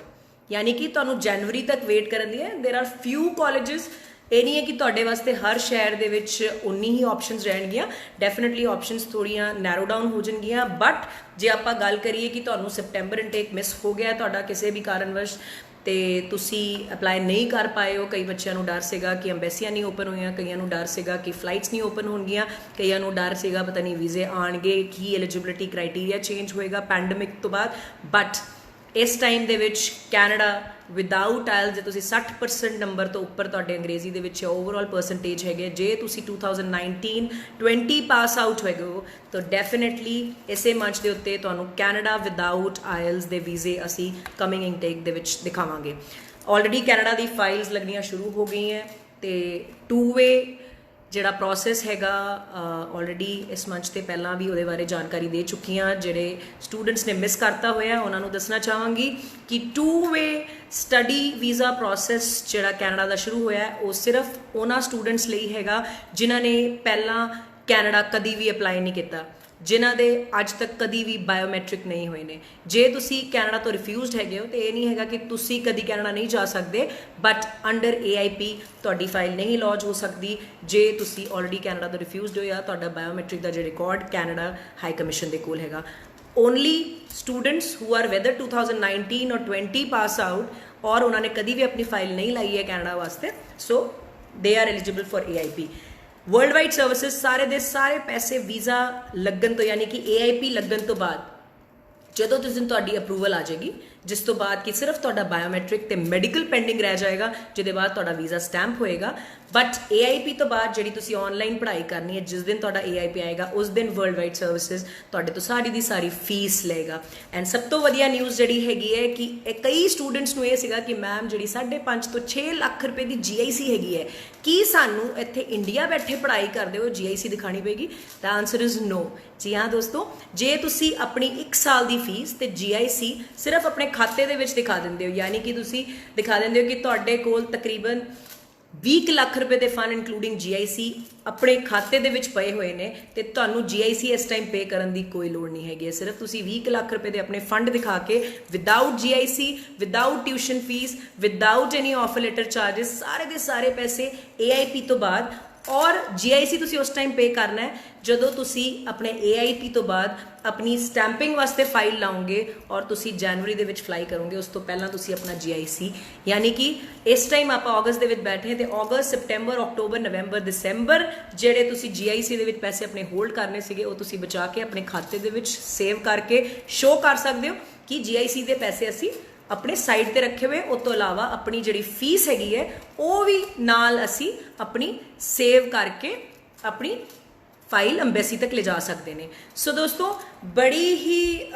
ਯਾਨੀ ਕਿ ਤੁਹਾਨੂੰ ਜਨਵਰੀ ਤੱਕ ਵੇਟ ਕਰਨ ਦੀ ਹੈ। ਦੇਰ ਆਰ ਫਿਊ ਕਾਲਜਸ, ਇਹ ਨਹੀਂ ਹੈ ਕਿ ਤੁਹਾਡੇ ਵਾਸਤੇ ਹਰ ਸ਼ਹਿਰ ਦੇ ਵਿੱਚ ਉਨੀ ਹੀ ਆਪਸ਼ਨਸ ਰਹਿਣਗੀਆਂ, ਡੈਫੀਨਿਟਲੀ ਆਪਸ਼ਨਸ ਥੋੜ੍ਹੀਆਂ ਨੈਰੋ ਡਾਊਨ ਹੋ ਜਾਣਗੀਆਂ। ਬਟ ਜੇ ਆਪਾਂ ਗੱਲ ਕਰੀਏ ਕਿ ਤੁਹਾਨੂੰ ਸਪਟੈਂਬਰ ਇਨਟੇਕ ਮਿਸ ਹੋ ਗਿਆ ਤੁਹਾਡਾ ਕਿਸੇ ਵੀ ਕਾਰਨਵਸ਼, ਤੇ ਤੁਸੀਂ ਅਪਲਾਈ ਨਹੀਂ ਕਰ ਪਾਏ ਹੋ, ਕਈ ਬੱਚਿਆਂ ਨੂੰ ਡਰ ਸੀਗਾ ਕਿ ਅੰਬੈਸੀਆਂ ਨਹੀਂ ਓਪਨ ਹੋਈਆਂ, ਕਈਆਂ ਨੂੰ ਡਰ ਸੀਗਾ ਕਿ ਫਲਾਈਟਸ ਨਹੀਂ ਓਪਨ ਹੋਣਗੀਆਂ, ਕਈਆਂ ਨੂੰ ਡਰ ਸੀਗਾ ਪਤਾ ਨਹੀਂ ਵੀਜ਼ੇ ਆਉਣਗੇ, ਕੀ ਐਲੀਜੀਬਿਲਿਟੀ ਕ੍ਰਾਈਟੀਰੀਆ ਚੇਂਜ ਹੋਏਗਾ ਪੈਂਡੇਮਿਕ ਤੋਂ ਬਾਅਦ। ਬਟ ਇਸ ਟਾਈਮ ਦੇ ਵਿੱਚ ਕੈਨੇਡਾ ਵਿਦਆਊਟ ਆਇਲਸ ਜੇ ਤੁਸੀਂ 60% ਨੰਬਰ ਤੋਂ ਉੱਪਰ ਤੁਹਾਡੇ ਅੰਗਰੇਜ਼ੀ ਦੇ ਵਿੱਚ ਓਵਰਆਲ ਪਰਸੈਂਟੇਜ ਹੈਗੇ, ਜੇ ਤੁਸੀਂ 2019-20 ਪਾਸ ਆਊਟ ਹੋਏ ਹੋ ਤਾਂ ਡੈਫੀਨੇਟਲੀ ਇਸੇ ਮੰਚ ਦੇ ਉੱਤੇ ਤੁਹਾਨੂੰ ਕੈਨੇਡਾ ਵਿਦਆਊਟ ਆਇਲਸ ਦੇ ਵੀਜ਼ੇ ਅਸੀਂ ਕਮਿੰਗ ਇਨਟੇਕ ਦੇ ਵਿੱਚ ਦਿਖਾਵਾਂਗੇ। ਆਲਰੇਡੀ ਕੈਨੇਡਾ ਦੀ ਫਾਈਲਸ ਲੱਗਣੀਆਂ ਸ਼ੁਰੂ ਹੋ ਗਈਆਂ ਤੇ 2-ਵੇ ਜਿਹੜਾ ਪ੍ਰੋਸੈਸ ਹੈਗਾ ਆਲਰੇਡੀ ਇਸ ਮੰਚ ਤੇ ਪਹਿਲਾਂ ਵੀ ਉਹਦੇ ਬਾਰੇ ਜਾਣਕਾਰੀ ਦੇ ਚੁੱਕੀ ਹਾਂ। ਜਿਹੜੇ ਸਟੂਡੈਂਟਸ ਨੇ ਮਿਸ ਕਰਤਾ ਹੋਇਆ ਉਹਨਾਂ ਨੂੰ ਦੱਸਣਾ ਚਾਹਾਂਗੀ ਕਿ 2-ਵੇ ਸਟੱਡੀ ਵੀਜ਼ਾ ਪ੍ਰੋਸੈਸ ਜਿਹੜਾ ਕੈਨੇਡਾ ਦਾ ਸ਼ੁਰੂ ਹੋਇਆ ਉਹ ਸਿਰਫ ਉਹਨਾਂ ਸਟੂਡੈਂਟਸ ਲਈ ਹੈਗਾ ਜਿਨ੍ਹਾਂ ਨੇ ਪਹਿਲਾਂ ਕੈਨੇਡਾ ਕਦੀ ਵੀ ਅਪਲਾਈ ਨਹੀਂ ਕੀਤਾ, ਜਿਨ੍ਹਾਂ ਦੇ ਅੱਜ ਤੱਕ ਕਦੀ ਵੀ ਬਾਇਓਮੈਟ੍ਰਿਕ ਨਹੀਂ ਹੋਏ ਨੇ। ਜੇ ਤੁਸੀਂ ਕੈਨੇਡਾ ਤੋਂ ਰਿਫਿਊਜ਼ਡ ਹੈਗੇ ਹੋ ਤੇ ਇਹ ਨਹੀਂ ਹੈਗਾ ਕਿ ਤੁਸੀਂ ਕਦੀ ਕੈਨੇਡਾ ਨਹੀਂ ਜਾ ਸਕਦੇ, ਬਟ ਅੰਡਰ AIP ਤੁਹਾਡੀ ਫਾਈਲ ਨਹੀਂ ਲੌਂਚ ਹੋ ਸਕਦੀ ਜੇ ਤੁਸੀਂ ਆਲਰੇਡੀ ਕੈਨੇਡਾ ਤੋਂ ਰਿਫਿਊਜ਼ਡ ਹੋ ਜਾਂ ਤੁਹਾਡਾ ਬਾਇਓਮੈਟ੍ਰਿਕ ਦਾ ਜਿਹੜਾ ਰਿਕਾਰਡ ਕੈਨੇਡਾ ਹਾਈ ਕਮਿਸ਼ਨ ਦੇ ਕੋਲ ਹੈਗਾ। Only students who are weather 2019 or 20 pass out ਔਰ ਉਹਨਾਂ ਨੇ ਕਦੀ ਵੀ ਆਪਣੀ ਫਾਈਲ ਨਹੀਂ ਲਾਈ ਹੈ ਕੈਨੇਡਾ ਵਾਸਤੇ, so they are eligible for AIP। World wide services ਸਾਰੇ ਦੇ ਸਾਰੇ ਪੈਸੇ ਵੀਜ਼ਾ ਲੱਗਣ ਤੋਂ ਯਾਨੀ ਕਿ AIP ਲੱਗਣ ਤੋਂ ਬਾਅਦ ਜਦੋਂ ਜਿਸ ਦਿਨ ਤੁਹਾਡੀ ਅਪਰੂਵਲ ਆ ਜਾਏਗੀ, ਜਿਸ ਤੋਂ ਬਾਅਦ ਕਿ ਸਿਰਫ ਤੁਹਾਡਾ ਬਾਇਓਮੈਟ੍ਰਿਕ ਤੇ ਮੈਡੀਕਲ ਪੈਂਡਿੰਗ ਰਹਿ ਜਾਏਗਾ, ਜਿਹਦੇ ਬਾਅਦ ਤੁਹਾਡਾ ਵੀਜ਼ਾ ਸਟੈਂਪ ਹੋਏਗਾ। ਬਟ AIP ਤੋਂ ਬਾਅਦ ਜਿਹੜੀ ਤੁਸੀਂ ਆਨਲਾਈਨ ਪੜ੍ਹਾਈ ਕਰਨੀ ਹੈ, ਜਿਸ ਦਿਨ ਤੁਹਾਡਾ AIP ਆਏਗਾ ਉਸ ਦਿਨ ਵਰਲਡ ਵਾਈਡ ਸਰਵਿਸਿਜ਼ ਤੁਹਾਡੇ ਤੋਂ ਸਾਰੀ ਦੀ ਸਾਰੀ ਫੀਸ ਲਏਗਾ। ਐਂਡ ਸਭ ਤੋਂ ਵਧੀਆ ਨਿਊਜ਼ ਜਿਹੜੀ ਹੈਗੀ ਹੈ ਕਿ ਕਈ ਸਟੂਡੈਂਟਸ ਨੂੰ ਇਹ ਸੀਗਾ ਕਿ ਮੈਮ ਜਿਹੜੀ 5.5 ਤੋਂ 6 ਲੱਖ ਰੁਪਏ ਦੀ GIC ਹੈਗੀ ਹੈ, ਕੀ ਸਾਨੂੰ ਇੱਥੇ ਇੰਡੀਆ ਬੈਠੇ ਪੜ੍ਹਾਈ ਕਰਦੇ ਹੋ GIC ਦਿਖਾਣੀ ਪਏਗੀ? ਦਾ ਆਨਸਰ ਇਜ਼ ਨੋ। ਜੀ ਹਾਂ ਦੋਸਤੋ, ਜੇ ਤੁਸੀਂ ਆਪਣੀ 1 ਸਾਲ ਦੀ ਫੀਸ ਤੇ GIC ਸਿਰਫ ਆਪਣੇ ਖਾਤੇ ਦੇ ਵਿੱਚ ਦਿਖਾ ਦਿੰਦੇ ਹੋ, ਯਾਨੀ ਕਿ ਤੁਸੀਂ ਦਿਖਾ ਦਿੰਦੇ ਹੋ ਕਿ ਤੁਹਾਡੇ ਕੋਲ ਤਕਰੀਬਨ 20 ਲੱਖ ਰੁਪਏ ਦੇ ਫੰਡ ਇਨਕਲੂਡਿੰਗ GIC ਆਪਣੇ ਖਾਤੇ ਦੇ ਵਿੱਚ ਪਏ ਹੋਏ ਨੇ, ਤੇ ਤੁਹਾਨੂੰ GIC ਇਸ ਟਾਈਮ ਪੇ ਕਰਨ ਦੀ ਕੋਈ ਲੋੜ ਨਹੀਂ ਹੈਗੀ। ਸਿਰਫ ਤੁਸੀਂ 20 ਲੱਖ ਰੁਪਏ ਦੇ ਆਪਣੇ ਫੰਡ ਦਿਖਾ ਕੇ without GIC, without tuition fees, without any offer letter charges, ਸਾਰੇ ਦੇ ਸਾਰੇ ਪੈਸੇ AIP ਤੋਂ ਬਾਅਦ, ਔਰ GIC ਤੁਸੀਂ ਉਸ ਟਾਈਮ ਪੇ ਕਰਨਾ ਹੈ ਜਦੋਂ ਤੁਸੀਂ ਆਪਣੇ AIP ਤੋਂ ਬਾਅਦ ਆਪਣੀ ਸਟੈਂਪਿੰਗ ਵਾਸਤੇ ਫਾਈਲ ਲਾਓਗੇ ਔਰ ਤੁਸੀਂ ਜਨਵਰੀ ਦੇ ਵਿੱਚ ਫਲਾਈ ਕਰੋਗੇ। ਉਸ ਤੋਂ ਪਹਿਲਾਂ ਤੁਸੀਂ ਆਪਣਾ GIC, ਯਾਨੀ ਕਿ ਇਸ ਟਾਈਮ ਆਪਾਂ ਅਗਸਤ ਦੇ ਵਿੱਚ ਬੈਠੇ ਤੇ ਅਗਸਤ, ਸਪਟੈਂਬਰ, ਅਕਤੂਬਰ, ਨਵੰਬਰ, ਦਸੰਬਰ ਜਿਹੜੇ ਤੁਸੀਂ GIC ਦੇ ਵਿੱਚ ਪੈਸੇ ਆਪਣੇ ਹੋਲਡ ਕਰਨੇ ਸੀਗੇ ਉਹ ਤੁਸੀਂ ਬਚਾ ਕੇ ਆਪਣੇ ਖਾਤੇ ਦੇ ਵਿੱਚ ਸੇਵ ਕਰਕੇ ਸ਼ੋ ਕਰ ਸਕਦੇ ਹੋ ਕਿ GIC ਦੇ ਪੈਸੇ ਅਸੀਂ ਆਪਣੇ ਸਾਈਡ ਤੇ ਰੱਖੇ ਹੋਏ। ਉਸ ਤੋਂ ਇਲਾਵਾ ਆਪਣੀ ਜਿਹੜੀ ਫੀਸ ਹੈਗੀ ਹੈ ਉਹ ਵੀ ਨਾਲ ਅਸੀਂ ਆਪਣੀ ਸੇਵ ਕਰਕੇ ਆਪਣੀ ਫਾਈਲ ਅੰਬੈਸੀ ਤੱਕ ਲਿਜਾ ਸਕਦੇ ਨੇ। ਸੋ ਦੋਸਤੋ, ਬੜੀ ਹੀ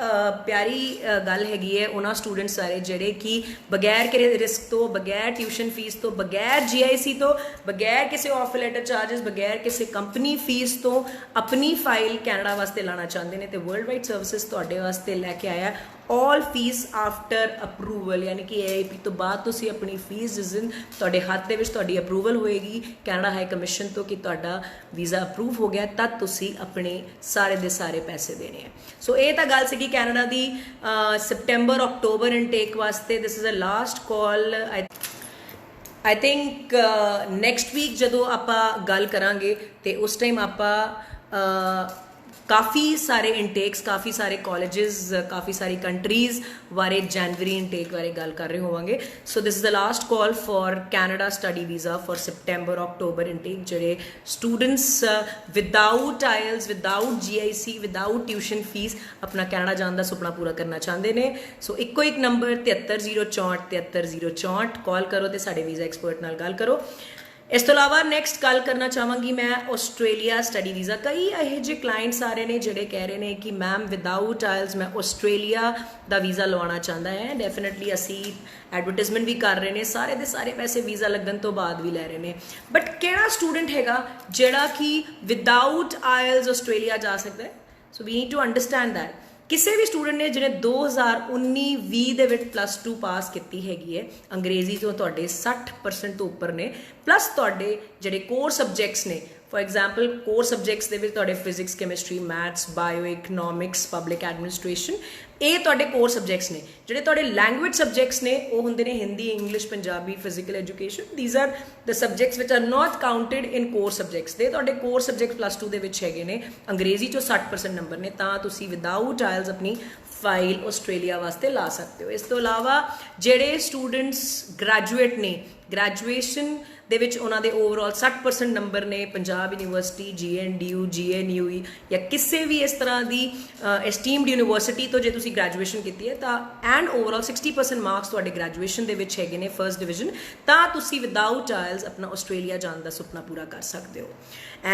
ਪਿਆਰੀ ਗੱਲ ਹੈਗੀ ਹੈ ਉਹਨਾਂ ਸਟੂਡੈਂਟਸ ਸਾਰੇ ਜਿਹੜੇ ਕਿ ਬਗੈਰ ਕਿਸੇ ਰਿਸਕ ਤੋਂ, ਬਗੈਰ ਟਿਊਸ਼ਨ ਫੀਸ ਤੋਂ, ਬਗੈਰ GIC ਤੋਂ, ਬਗੈਰ ਕਿਸੇ ਆਫਰ ਲੈਟਰ ਚਾਰजेस, ਬਗੈਰ ਕਿਸੇ ਕੰਪਨੀ ਫੀਸ ਤੋਂ ਆਪਣੀ ਫਾਈਲ ਕੈਨੇਡਾ ਵਾਸਤੇ ਲਾਣਾ ਚਾਹੁੰਦੇ ਨੇ ਤੇ ਵਰਲਡ ਵਾਈਡ ਸਰਵਿਸਿਜ਼ ਤੁਹਾਡੇ ਵਾਸਤੇ ਲੈ ਕੇ ਆਇਆ all fees after approval, ਯਾਨੀ ਕਿ AIP ਤੋਂ ਬਾਅਦ ਤੁਸੀਂ ਆਪਣੀ ਫੀਸ ਜਿਸ ਦਿਨ ਤੁਹਾਡੇ ਹੱਥ ਦੇ ਵਿੱਚ ਤੁਹਾਡੀ ਅਪਰੂਵਲ ਹੋਏਗੀ ਕੈਨੇਡਾ ਹਾਈ ਕਮਿਸ਼ਨ ਤੋਂ ਕਿ ਤੁਹਾਡਾ ਵੀਜ਼ਾ ਅਪਰੂਵ ਹੋ ਗਿਆ, ਤਦ ਤੁਸੀਂ ਆਪਣੇ ਸਾਰੇ ਦੇ ਸਾਰੇ ਪੈਸੇ ਦੇਣੇ ਹੈ। ਸੋ ਇਹ ਤਾਂ ਗੱਲ ਸੀਗੀ ਕੈਨੇਡਾ ਦੀ ਸਪਟੈਂਬਰ ਅਕਤੂਬਰ ਇਨਟੇਕ ਵਾਸਤੇ। This is a last call. I think next week ਜਦੋਂ ਆਪਾਂ ਗੱਲ ਕਰਾਂਗੇ ਤੇ ਉਸ ਟਾਈਮ ਆਪਾਂ ਕਾफ़ी सारे इंटेक्स, काफ़ी सारे कॉलेजेस, काफ़ी सारी कंट्रीज़ बारे जनवरी इंटेक बारे गल कर रहे होवांगे। So this is the last call for Canada study visa for सितंबर अक्टूबर इंटेक ਜਿਹੜੇ students without IELTS, without GIC, without tuition fees अपना कैनेडा जाने का सुपना पूरा करना चाहते हैं। सो इको एक नंबर 7304 73064 कॉल करो तो साढ़े वीज़ा एक्सपर्ट नाल गल करो। ਇਸ ਤੋਂ ਇਲਾਵਾ ਨੈਕਸਟ ਗੱਲ ਕਰਨਾ ਚਾਹਾਂਗੀ ਮੈਂ ਆਸਟ੍ਰੇਲੀਆ ਸਟੱਡੀ ਵੀਜ਼ਾ। ਕਈ ਇਹੋ ਜਿਹੇ ਕਲਾਇੰਟਸ ਆ ਰਹੇ ਨੇ ਜਿਹੜੇ ਕਹਿ ਰਹੇ ਨੇ ਕਿ ਮੈਮ ਵਿਦਆਊਟ ਆਇਲਸ ਮੈਂ ਆਸਟ੍ਰੇਲੀਆ ਦਾ ਵੀਜ਼ਾ ਲਵਾਉਣਾ ਚਾਹੁੰਦਾ ਹੈ। ਡੈਫੀਨਿਟਲੀ ਅਸੀਂ ਐਡਵਰਟਾਈਜ਼ਮੈਂਟ ਵੀ ਕਰ ਰਹੇ ਨੇ, ਸਾਰੇ ਦੇ ਸਾਰੇ ਪੈਸੇ ਵੀਜ਼ਾ ਲੱਗਣ ਤੋਂ ਬਾਅਦ ਵੀ ਲੈ ਰਹੇ ਨੇ, ਬਟ ਕਿਹੜਾ ਸਟੂਡੈਂਟ ਹੈਗਾ ਜਿਹੜਾ ਕਿ ਵਿਦਆਊਟ ਆਇਲਸ ਆਸਟ੍ਰੇਲੀਆ ਜਾ ਸਕਦਾ ਹੈ? So we need to understand that ਕਿਸੇ ਵੀ ਸਟੂਡੈਂਟ ਨੇ ਜਿਹਨੇ 2019-20 ਦੇ ਵਿੱਚ +2 ਪਾਸ ਕੀਤੀ ਹੈਗੀ ਹੈ, ਅੰਗਰੇਜ਼ੀ ਤੋਂ ਤੁਹਾਡੇ 60% ਤੋਂ ਉੱਪਰ ਨੇ, ਪਲੱਸ ਤੁਹਾਡੇ ਜਿਹੜੇ ਕੋਰ ਸਬਜੈਕਟਸ ਨੇ, ਫॉर एग्जांपल कोर सब्जेक्ट्स ਦੇ ਵਿੱਚ ਤੁਹਾਡੇ physics, chemistry, maths, bio economics, public administration, ਇਹ ਤੁਹਾਡੇ ਕੋਰ ਸਬਜੈਕਟਸ ਨੇ। ਜਿਹੜੇ ਤੁਹਾਡੇ ਲੈਂਗੁਏਜ ਸਬਜੈਕਟਸ ਨੇ ਉਹ ਹੁੰਦੇ ਨੇ Hindi, English, Punjabi, physical education. These are the subjects which are not counted in core subjects. ਦੇ ਤੁਹਾਡੇ ਕੋਰ ਸਬਜੈਕਟ +2 ਦੇ ਵਿੱਚ ਹੈਗੇ ਨੇ, ਅੰਗਰੇਜ਼ੀ ਚੋਂ 60% ਨੰਬਰ ਨੇ, ਤਾਂ ਤੁਸੀਂ ਵਿਦਆਊਟ ਆਇਲਸ ਆਪਣੀ ਫਾਈਲ ਆਸਟ੍ਰੇਲੀਆ ਵਾਸਤੇ ਲਾ ਸਕਦੇ ਹੋ। ਇਸ ਤੋਂ ਇਲਾਵਾ ਜਿਹੜੇ ਸਟੂਡੈਂਟਸ ਗ੍ਰੈਜੂਏਟ ਨੇ, ਗ੍ਰੈਜੂਏਸ਼ਨ ਦੇ ਵਿੱਚ ਉਹਨਾਂ ਦੇ ਓਵਰਆਲ 60% ਨੰਬਰ ਨੇ, ਪੰਜਾਬ ਯੂਨੀਵਰਸਿਟੀ, GNDU, GNUE ਜਾਂ ਕਿਸੇ ਵੀ ਇਸ ਤਰ੍ਹਾਂ ਦੀ ਐਸਟੀਮਡ ਯੂਨੀਵਰਸਿਟੀ ਤੋਂ ਜੇ ਤੁਸੀਂ ਗ੍ਰੈਜੂਏਸ਼ਨ ਕੀਤੀ ਹੈ ਤਾਂ ਐਂਡ ਓਵਰਆਲ 60% ਮਾਰਕਸ ਤੁਹਾਡੇ ਗ੍ਰੈਜੂਏਸ਼ਨ ਦੇ ਵਿੱਚ ਹੈਗੇ ਨੇ ਫਰਸਟ ਡਿਵੀਜ਼ਨ, ਤਾਂ ਤੁਸੀਂ ਵਿਦਆਊਟ ਆਇਲਸ ਆਪਣਾ ਆਸਟ੍ਰੇਲੀਆ ਜਾਣ ਦਾ ਸੁਪਨਾ ਪੂਰਾ ਕਰ ਸਕਦੇ ਹੋ।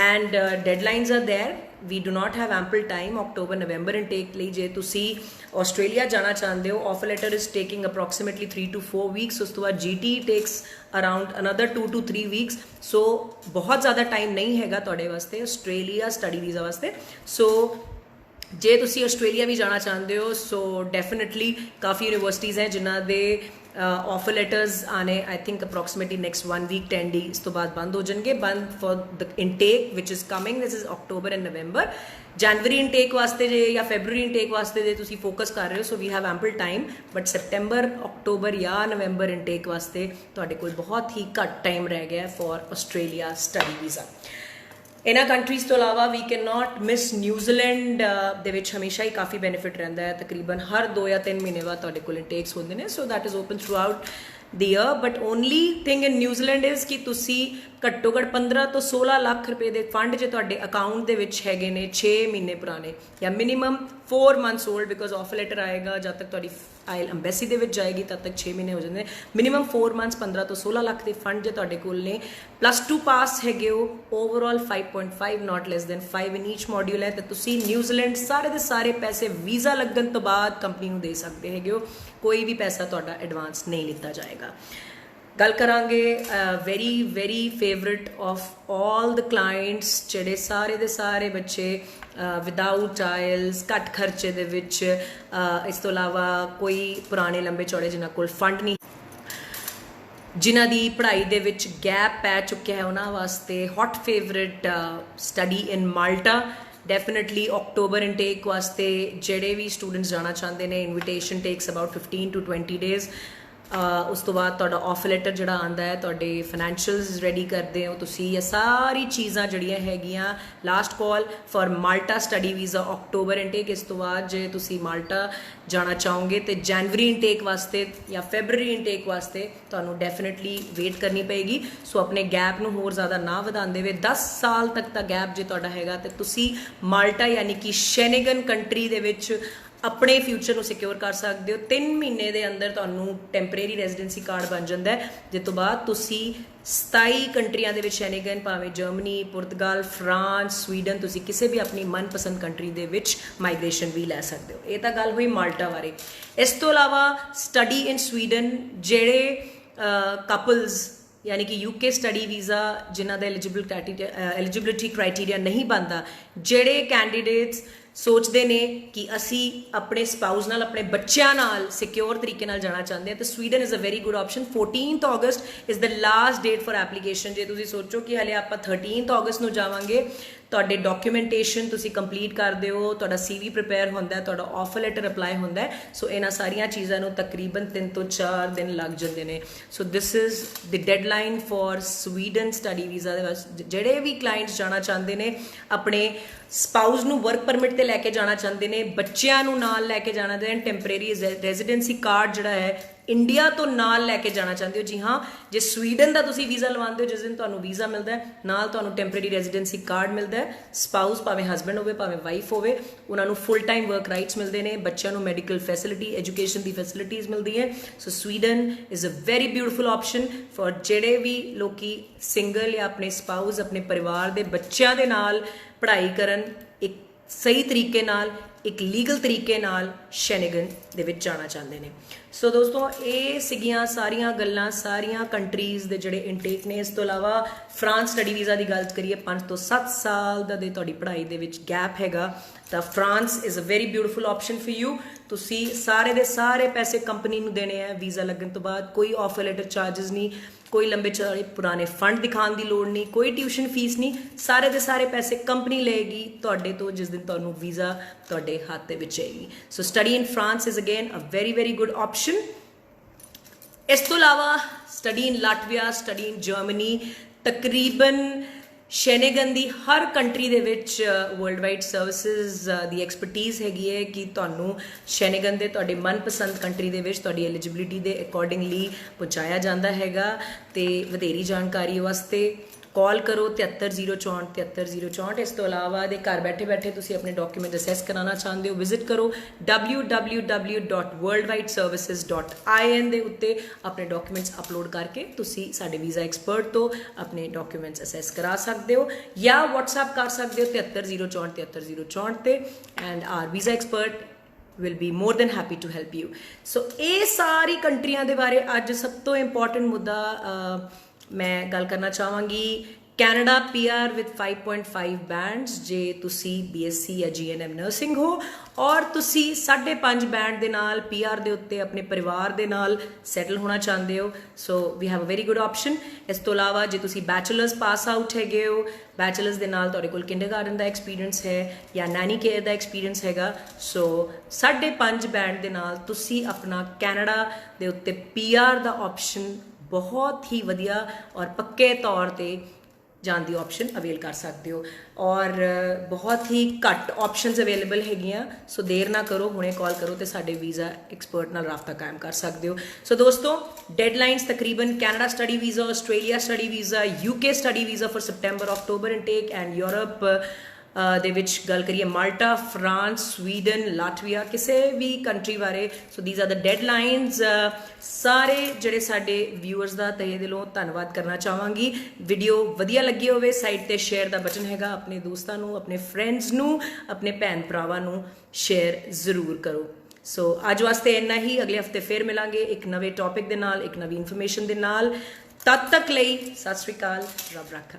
And deadlines are there, we do not have ample time October November intake ਲਈ। ਜੇ ਤੁਸੀਂ ਆਸਟ੍ਰੇਲੀਆ ਜਾਣਾ ਚਾਹੁੰਦੇ ਹੋ, offer letter is taking approximately 3 to 4 weeks, ਉਸ ਤੋਂ ਬਾਅਦ GT takes around another 2 to 3 weeks. So ਬਹੁਤ ਜ਼ਿਆਦਾ ਟਾਈਮ ਨਹੀਂ ਹੈਗਾ ਤੁਹਾਡੇ ਵਾਸਤੇ ਆਸਟ੍ਰੇਲੀਆ ਸਟੱਡੀ ਵੀਜ਼ਾ ਵਾਸਤੇ। ਸੋ ਜੇ ਤੁਸੀਂ ਆਸਟ੍ਰੇਲੀਆ ਵੀ ਜਾਣਾ ਚਾਹੁੰਦੇ ਹੋ, ਸੋ ਡੈਫੀਨਿਟਲੀ ਕਾਫੀ ਯੂਨੀਵਰਸਿਟੀਜ਼ ਹੈ ਜਿਨ੍ਹਾਂ ਦੇ ਆਫਰ ਲੈਟਰਸ ਆਣੇ I think approximately next 1 week 10 days ਤੋਂ ਬਾਅਦ ਬੰਦ ਹੋ ਜਾਣਗੇ, ਬੰਦ ਫॉर ਦ ਇਨਟੇਕ ਵਿਚ is coming. This is October and November. ਜਨਵਰੀ ਇਨਟੇਕ ਵਾਸਤੇ ਜੇ ਜਾਂ ਫੈਬਰੂਰੀ ਇਨਟੇਕ ਵਾਸਤੇ ਜੇ ਤੁਸੀਂ ਫੋਕਸ ਕਰ ਰਹੇ ਹੋ, so we have ample time, but September, October ਜਾਂ ਨਵੰਬਰ ਇਨਟੇਕ ਵਾਸਤੇ ਤੁਹਾਡੇ ਕੋਲ ਬਹੁਤ ਹੀ ਘੱਟ ਟਾਈਮ ਰਹਿ ਗਿਆ ਫॉर ਆਸਟ੍ਰੇਲੀਆ ਸਟੱਡੀ ਵੀਜ਼ਾ। ਇਹਨਾਂ ਕੰਟਰੀਜ਼ ਤੋਂ ਇਲਾਵਾ ਵੀ ਕੈਨ ਨਾਟ ਮਿਸ ਨਿਊਜ਼ੀਲੈਂਡ ਦੇ ਵਿੱਚ ਹਮੇਸ਼ਾ ਹੀ ਕਾਫੀ ਬੈਨੀਫਿਟ ਰਹਿੰਦਾ ਹੈ, ਤਕਰੀਬਨ ਹਰ 2 ਜਾਂ 3 ਮਹੀਨੇ ਬਾਅਦ ਤੁਹਾਡੇ ਕੋਲ ਇਨਟੇਕਸ ਹੁੰਦੇ ਨੇ। So that is open through out the year, but only thing in New Zealand is ਕਿ ਤੁਸੀਂ ਘੱਟੋ ਘੱਟ 15 ਤੋਂ 16 ਲੱਖ ਰੁਪਏ ਦੇ ਫੰਡ ਜੇ ਤੁਹਾਡੇ ਅਕਾਊਂਟ ਦੇ ਵਿੱਚ ਹੈਗੇ ਨੇ 6 ਮਹੀਨੇ ਪੁਰਾਣੇ ਜਾਂ minimum 4 months old, because offer letter ਆਏਗਾ ਜਦ ਤੱਕ ਤੁਹਾਡੀ ਆਇਲ ਅੰਬੈਸੀ ਦੇ ਵਿੱਚ ਜਾਏਗੀ ਤਦ ਤੱਕ 6 ਮਹੀਨੇ ਹੋ ਜਾਂਦੇ ਨੇ, ਮਿਨੀਮਮ 4 months, 15 ਤੋਂ 16 ਲੱਖ ਦੇ ਫੰਡ ਜੇ ਤੁਹਾਡੇ ਕੋਲ ਨੇ, +2 ਪਾਸ ਹੈਗੇ ਹੋ, ਓਵਰਆਲ 5.5 ਨਾਟ ਲੈਸ ਦੈਨ 5 ਇਨ ਈਚ ਮੋਡਿਊਲ ਹੈ, ਤੇ ਤੁਸੀਂ ਨਿਊਜ਼ੀਲੈਂਡ ਸਾਰੇ ਦੇ ਸਾਰੇ ਪੈਸੇ ਵੀਜ਼ਾ ਲੱਗਣ ਤੋਂ ਬਾਅਦ ਕੰਪਨੀ ਨੂੰ ਦੇ ਸਕਦੇ ਹੈਗੇ ਹੋ, ਕੋਈ ਵੀ ਪੈਸਾ ਤੁਹਾਡਾ ਐਡਵਾਂਸ ਨਹੀਂ ਲਿੱਤਾ ਜਾਏਗਾ। ਗੱਲ ਕਰਾਂਗੇ very very favourite of all the clients, ਜਿਹੜੇ ਸਾਰੇ ਦੇ ਸਾਰੇ ਬੱਚੇ ਵਿਦਆਊਟ ਆਇਲਸ, ਘੱਟ ਖਰਚੇ ਦੇ ਵਿੱਚ, ਇਸ ਤੋਂ ਇਲਾਵਾ ਕੋਈ ਪੁਰਾਣੇ ਲੰਬੇ ਚੌੜੇ ਜਿਨ੍ਹਾਂ ਕੋਲ ਫੰਡ ਨਹੀਂ, ਜਿਨ੍ਹਾਂ ਦੀ ਪੜ੍ਹਾਈ ਦੇ ਵਿੱਚ ਗੈਪ ਪੈ ਚੁੱਕਿਆ ਹੈ, ਉਹਨਾਂ ਵਾਸਤੇ ਹੌਟ ਫੇਵਰਟ ਸਟੱਡੀ ਇਨ ਮਾਲਟਾ। ਡੈਫੀਨਿਟਲੀ ਅਕਟੋਬਰ ਇਨਟੇਕ ਵਾਸਤੇ ਜਿਹੜੇ ਵੀ ਸਟੂਡੈਂਟਸ ਜਾਣਾ ਚਾਹੁੰਦੇ ਨੇ, invitation takes about 15 to 20 days। ਉਸ ਤੋਂ ਬਾਅਦ ਤੁਹਾਡਾ ਆਫਰ ਲੈਟਰ ਜਿਹੜਾ ਆਉਂਦਾ ਹੈ, ਤੁਹਾਡੇ ਫਾਈਨੈਂਸ਼ੀਅਲਸ ਰੈਡੀ ਕਰਦੇ ਹੋ ਤੁਸੀਂ, ਇਹ ਸਾਰੀ ਚੀਜ਼ਾਂ ਜਿਹੜੀਆਂ ਹੈਗੀਆਂ। Last call for Malta study visa October intake. ਇਸ ਤੋਂ ਬਾਅਦ ਜੇ ਤੁਸੀਂ ਮਾਲਟਾ ਜਾਣਾ ਚਾਹੋਗੇ ਤੇ ਜਨਵਰੀ ਇਨਟੇਕ ਵਾਸਤੇ ਜਾਂ ਫੈਬਰੂਰੀ ਇਨਟੇਕ ਵਾਸਤੇ ਤੁਹਾਨੂੰ ਡੈਫੀਨਿਟਲੀ ਵੇਟ ਕਰਨੀ ਪਏਗੀ। ਸੋ ਆਪਣੇ ਗੈਪ ਨੂੰ ਹੋਰ ਜ਼ਿਆਦਾ ਨਾ ਵਧਾਉਂਦੇ ਹੋਏ 10 ਸਾਲ ਤੱਕ ਦਾ ਗੈਪ ਜੇ ਤੁਹਾਡਾ ਹੈਗਾ ਤੇ ਤੁਸੀਂ ਮਾਲਟਾ ਯਾਨੀ ਕਿ ਸ਼ੈਨਗਨ ਕੰਟਰੀ ਦੇ ਵਿੱਚ ਆਪਣੇ ਫਿਊਚਰ ਨੂੰ ਸਿਕਿਉਰ ਕਰ ਸਕਦੇ ਹੋ। 3 ਮਹੀਨੇ ਦੇ ਅੰਦਰ ਤੁਹਾਨੂੰ ਟੈਂਪਰੇਰੀ ਰੈਜ਼ੀਡੈਂਸੀ ਕਾਰਡ ਬਣ ਜਾਂਦਾ ਹੈ, ਜਿਸ ਤੋਂ ਬਾਅਦ ਤੁਸੀਂ 27 ਕੰਟਰੀਆਂ ਦੇ ਵਿੱਚ ਸ਼ੈਨਗਨ, ਭਾਵੇਂ ਜਰਮਨੀ, ਪੁਰਤਗਾਲ, ਫਰਾਂਸ, ਸਵੀਡਨ, ਤੁਸੀਂ ਕਿਸੇ ਵੀ ਆਪਣੀ ਮਨਪਸੰਦ ਕੰਟਰੀ ਦੇ ਵਿੱਚ ਮਾਈਗ੍ਰੇਸ਼ਨ ਵੀ ਲੈ ਸਕਦੇ ਹੋ। ਇਹ ਤਾਂ ਗੱਲ ਹੋਈ ਮਾਲਟਾ ਬਾਰੇ। ਇਸ ਤੋਂ ਇਲਾਵਾ ਸਟੱਡੀ ਇਨ ਸਵੀਡਨ, ਜਿਹੜੇ ਕਪਲਸ ਯਾਨੀ ਕਿ UK ਸਟੱਡੀ ਵੀਜ਼ਾ ਜਿਨ੍ਹਾਂ ਦਾ ਐਲੀਜੀਬਿਲਿਟੀ ਕ੍ਰਾਈਟੇਰੀਆ ਨਹੀਂ ਬਣਦਾ, ਜਿਹੜੇ ਕੈਂਡੀਡੇਟਸ ਸੋਚਦੇ ਨੇ ਕਿ ਅਸੀਂ ਆਪਣੇ ਸਪਾਊਸ ਨਾਲ, ਆਪਣੇ ਬੱਚਿਆਂ ਨਾਲ ਸਿਕਿਉਰ ਤਰੀਕੇ ਨਾਲ ਜਾਣਾ ਚਾਹੁੰਦੇ ਹਾਂ, ਤਾਂ Sweden is a very good option. 14th August is the last date for application. ਜੇ ਤੁਸੀਂ ਸੋਚੋ ਕਿ ਹਲੇ ਆਪਾਂ 13th August ਨੂੰ ਜਾਵਾਂਗੇ, ਤੁਹਾਡੇ ਡਾਕੂਮੈਂਟੇਸ਼ਨ ਤੁਸੀਂ ਕੰਪਲੀਟ ਕਰਦੇ ਹੋ, ਤੁਹਾਡਾ CV ਪ੍ਰਿਪੇਅਰ ਹੁੰਦਾ ਹੈ, ਤੁਹਾਡਾ ਆਫਰ ਲੈਟਰ ਅਪਲਾਈ ਹੁੰਦਾ ਹੈ, ਸੋ ਇਹਨਾਂ ਸਾਰੀਆਂ ਚੀਜ਼ਾਂ ਨੂੰ ਤਕਰੀਬਨ 3 ਤੋਂ 4 ਦਿਨ ਲੱਗ ਜਾਂਦੇ ਨੇ। So this is the deadline for Sweden study visa ਦੇ ਵਾਸਤੇ। ਜਿਹੜੇ ਵੀ ਕਲਾਇੰਟਸ ਜਾਣਾ ਚਾਹੁੰਦੇ ਨੇ, ਆਪਣੇ ਸਪਾਊਸ ਨੂੰ ਵਰਕ ਪਰਮਿਟ ਤੇ ਲੈ ਕੇ ਜਾਣਾ ਚਾਹੁੰਦੇ ਨੇ, ਬੱਚਿਆਂ ਨੂੰ ਨਾਲ ਲੈ ਕੇ ਜਾਣਾ ਚਾਹੁੰਦੇ ਨੇ, ਟੈਂਪਰੇਰੀ ਰੈਜ਼ੀਡੈਂਸੀ ਕਾਰਡ ਜਿਹੜਾ ਹੈ ਇੰਡੀਆ ਤੋਂ ਨਾਲ ਲੈ ਕੇ ਜਾਣਾ ਚਾਹੁੰਦੇ ਹੋ, ਜੀ ਹਾਂ, ਜੇ ਸਵੀਡਨ ਦਾ ਤੁਸੀਂ ਵੀਜ਼ਾ ਲਵਾਉਂਦੇ ਹੋ, ਜਿਸ ਦਿਨ ਤੁਹਾਨੂੰ ਵੀਜ਼ਾ ਮਿਲਦਾ ਹੈ ਨਾਲ ਤੁਹਾਨੂੰ ਟੈਂਪਰੇਰੀ ਰੈਜ਼ੀਡੈਂਸੀ ਕਾਰਡ ਮਿਲਦਾ ਹੈ। ਸਪਾਊਸ ਭਾਵੇਂ ਹਸਬੈਂਡ ਹੋਵੇ ਭਾਵੇਂ ਵਾਈਫ ਹੋਵੇ, ਉਹਨਾਂ ਨੂੰ ਫੁੱਲ ਟਾਈਮ ਵਰਕ ਰਾਈਟਸ ਮਿਲਦੇ ਨੇ, ਬੱਚਿਆਂ ਨੂੰ ਮੈਡੀਕਲ ਫੈਸਿਲਿਟੀ, ਐਜੂਕੇਸ਼ਨ ਦੀ ਫੈਸਿਲਿਟੀਜ਼ ਮਿਲਦੀ ਹੈ। So Sweden is a very beautiful option for ਜਿਹੜੇ ਵੀ ਲੋਕੀ ਸਿੰਗਲ ਜਾਂ ਆਪਣੇ ਸਪਾਊਸ ਆਪਣੇ ਪਰਿਵਾਰ ਦੇ ਬੱਚਿਆਂ ਦੇ ਨਾਲ ਪੜ੍ਹਾਈ ਕਰਨ, ਇੱਕ ਸਹੀ ਤਰੀਕੇ ਨਾਲ, ਇੱਕ ਲੀਗਲ ਤਰੀਕੇ ਨਾਲ ਸ਼ੈਨਗਨ ਦੇ ਵਿੱਚ ਜਾਣਾ ਚਾਹੁੰਦੇ ਨੇ। ਸੋ ਦੋਸਤੋ, ਇਹ ਸੀਗੀਆਂ ਸਾਰੀਆਂ ਗੱਲਾਂ, ਸਾਰੀਆਂ ਕੰਟਰੀਜ਼ ਦੇ ਜਿਹੜੇ ਇਨਟੇਕ ਨੇ। ਇਸ ਤੋਂ ਇਲਾਵਾ ਫਰਾਂਸ ਸਟੱਡੀ ਵੀਜ਼ਾ ਦੀ ਗੱਲ ਕਰੀਏ, 5 ਤੋਂ 7 ਸਾਲ ਦਾ ਦੇ ਤੁਹਾਡੀ ਪੜ੍ਹਾਈ ਦੇ ਵਿੱਚ ਗੈਪ ਹੈਗਾ ਤਾਂ France is a very beautiful option for you. ਤੁਸੀਂ ਸਾਰੇ ਦੇ ਸਾਰੇ ਪੈਸੇ ਕੰਪਨੀ ਨੂੰ ਦੇਣੇ ਆ ਵੀਜ਼ਾ ਲੱਗਣ ਤੋਂ ਬਾਅਦ, ਕੋਈ ਆਫਰ ਲੈਟਰ ਚਾਰजेस ਨਹੀਂ, ਕੋਈ ਲੰਬੇ ਚੌੜੇ ਪੁਰਾਣੇ ਫੰਡ ਦਿਖਾਉਣ ਦੀ ਲੋੜ ਨਹੀਂ, ਕੋਈ ਟਿਊਸ਼ਨ ਫੀਸ ਨਹੀਂ, ਸਾਰੇ ਦੇ ਸਾਰੇ ਪੈਸੇ ਕੰਪਨੀ ਲਏਗੀ ਤੁਹਾਡੇ ਤੋਂ ਜਿਸ ਦਿਨ ਤੁਹਾਨੂੰ ਵੀਜ਼ਾ ਤੁਹਾਡੇ ਹੱਥ ਦੇ ਵਿੱਚ ਆਏਗੀ। So study in France is again a very very good option. ਇਸ ਤੋਂ ਇਲਾਵਾ study in Latvia, study in Germany, ਤਕਰੀਬਨ ਸ਼ੈਨਗਨ ਦੀ ਹਰ ਕੰਟਰੀ ਦੇ ਵਿੱਚ ਵਰਲਡ ਵਾਈਡ ਸਰਵਿਸਿਜ਼ ਦੀ ਐਕਸਪਰਟੀਜ਼ ਹੈਗੀ ਹੈ ਕਿ ਤੁਹਾਨੂੰ ਸ਼ੈਨਗਨ ਦੇ ਤੁਹਾਡੇ ਮਨਪਸੰਦ ਕੰਟਰੀ ਦੇ ਵਿੱਚ ਤੁਹਾਡੀ ਐਲੀਜੀਬਿਲਿਟੀ ਦੇ ਅਕੋਰਡਿੰਗਲੀ ਪਹੁੰਚਾਇਆ ਜਾਂਦਾ ਹੈਗਾ। ਤੇ ਵਧੇਰੀ ਜਾਣਕਾਰੀ ਵਾਸਤੇ ਕਾਲ ਕਰੋ 7304 73064। ਇਸ ਤੋਂ ਇਲਾਵਾ ਦੇ ਘਰ ਬੈਠੇ ਬੈਠੇ ਤੁਸੀਂ ਆਪਣੇ ਡਾਕੂਮੈਂਟ ਅਸੈਸ ਕਰਾਉਣਾ ਚਾਹੁੰਦੇ ਹੋ, ਵਿਜ਼ਿਟ ਕਰੋ www.worldwideservices.in ਦੇ ਉੱਤੇ ਆਪਣੇ ਡਾਕੂਮੈਂਟਸ ਅਪਲੋਡ ਕਰਕੇ ਤੁਸੀਂ ਸਾਡੇ ਵੀਜ਼ਾ ਐਕਸਪਰਟ ਤੋਂ ਆਪਣੇ ਡਾਕੂਮੈਂਟਸ ਅਸੈਸ ਕਰਾ ਸਕਦੇ ਹੋ ਜਾਂ WhatsApp ਕਰ ਸਕਦੇ ਹੋ 7304 73064 ਤੇ and R visa expert will be more than happy to help you। So ਇਹ ਸਾਰੀ ਕੰਟਰੀਆਂ ਦੇ ਬਾਰੇ ਅੱਜ ਸਭ ਤੋਂ ਇੰਪੋਰਟੈਂਟ ਮੁੱਦਾ ਮੈਂ ਗੱਲ ਕਰਨਾ ਚਾਹਾਂਗੀ। ਕੈਨੇਡਾ PR with 5.5 ਬੈਂਡਸ, ਜੇ ਤੁਸੀਂ BSc ਜਾਂ GNM ਨਰਸਿੰਗ ਹੋ ਔਰ ਤੁਸੀਂ 5.5 ਬੈਂਡ ਦੇ ਨਾਲ PR ਦੇ ਉੱਤੇ ਆਪਣੇ ਪਰਿਵਾਰ ਦੇ ਨਾਲ ਸੈਟਲ ਹੋਣਾ ਚਾਹੁੰਦੇ ਹੋ, so we have a very good option. ਇਸ ਤੋਂ ਇਲਾਵਾ ਜੇ ਤੁਸੀਂ ਬੈਚਲਰਸ ਪਾਸ ਆਊਟ ਹੈਗੇ ਹੋ, ਬੈਚਲਰਸ ਦੇ ਨਾਲ ਤੁਹਾਡੇ ਕੋਲ ਕਿੰਡਰਗਾਰਟਨ ਦਾ ਐਕਸਪੀਰੀਅੰਸ ਹੈ ਜਾਂ ਨੈਨੀ ਕੇਅਰ ਦਾ ਐਕਸਪੀਰੀਅੰਸ ਹੈਗਾ, ਸੋ 5.5 ਬੈਂਡ ਦੇ ਨਾਲ ਤੁਸੀਂ ਆਪਣਾ ਕੈਨੇਡਾ ਦੇ ਉੱਤੇ PR ਦਾ ਆਪਸ਼ਨ ਬਹੁਤ ਹੀ ਵਧੀਆ ਔਰ ਪੱਕੇ ਤੌਰ ਤੇ ਜਾਣ ਦੀ ਆਪਸ਼ਨ ਅਵੇਲ ਕਰ ਸਕਦੇ ਹੋ ਔਰ ਬਹੁਤ ਹੀ ਘੱਟ ਆਪਸ਼ਨਸ ਅਵੇਲੇਬਲ ਹੈਗੀਆਂ। ਸੋ ਦੇਰ ਨਾ ਕਰੋ, ਹੁਣੇ ਕਾਲ ਕਰੋ ਤੇ ਸਾਡੇ ਵੀਜ਼ਾ ਐਕਸਪਰਟ ਨਾਲ ਰਾਬਤਾ ਕਾਇਮ ਕਰ ਸਕਦੇ ਹੋ। ਸੋ ਦੋਸਤੋ, ਡੈਡਲਾਈਨਸ ਤਕਰੀਬਨ Canada study visa, Australia study visa, UK study visa for September ਅਕਤੂਬਰ ਇਨਟੇਕ ਐਂਡ ਯੂਰਪ ਦੇ ਵਿੱਚ ਗੱਲ ਕਰੀਏ ਮਾਲਟਾ, ਫਰਾਂਸ, ਸਵੀਡਨ, ਲਾਟਵੀਆ, ਕਿਸੇ ਵੀ ਕੰਟਰੀ ਬਾਰੇ। ਸੋ ਦੀਜ਼ ਆਰ ਦ ਡੈਡਲਾਈਨਸ। ਸਾਰੇ ਜਿਹੜੇ ਸਾਡੇ ਵਿਊਅਰਸ ਦਾ ਤਹਿ ਦਿਲੋਂ ਧੰਨਵਾਦ ਕਰਨਾ ਚਾਹਾਂਗੀ। ਵੀਡੀਓ ਵਧੀਆ ਲੱਗੀ ਹੋਵੇ, ਸਾਈਡ ਤੇ ਸ਼ੇਅਰ ਦਾ ਬਟਨ ਹੈਗਾ, ਆਪਣੇ ਦੋਸਤਾਂ ਨੂੰ, ਆਪਣੇ ਫਰੈਂਡਸ ਨੂੰ, ਆਪਣੇ ਭੈਣ ਭਰਾਵਾਂ ਨੂੰ ਸ਼ੇਅਰ ਜ਼ਰੂਰ ਕਰੋ। ਸੋ ਅੱਜ ਵਾਸਤੇ ਇੰਨਾ ਹੀ, ਅਗਲੇ ਹਫਤੇ ਫਿਰ ਮਿਲਾਂਗੇ ਇੱਕ ਨਵੇਂ ਟੌਪਿਕ ਦੇ ਨਾਲ, ਇੱਕ ਨਵੀਂ ਇਨਫੋਰਮੇਸ਼ਨ ਦੇ ਨਾਲ। ਤਦ ਤੱਕ ਲਈ ਸਤਿ ਸ਼੍ਰੀ ਅਕਾਲ, ਰੱਬ ਰਾਖਾ।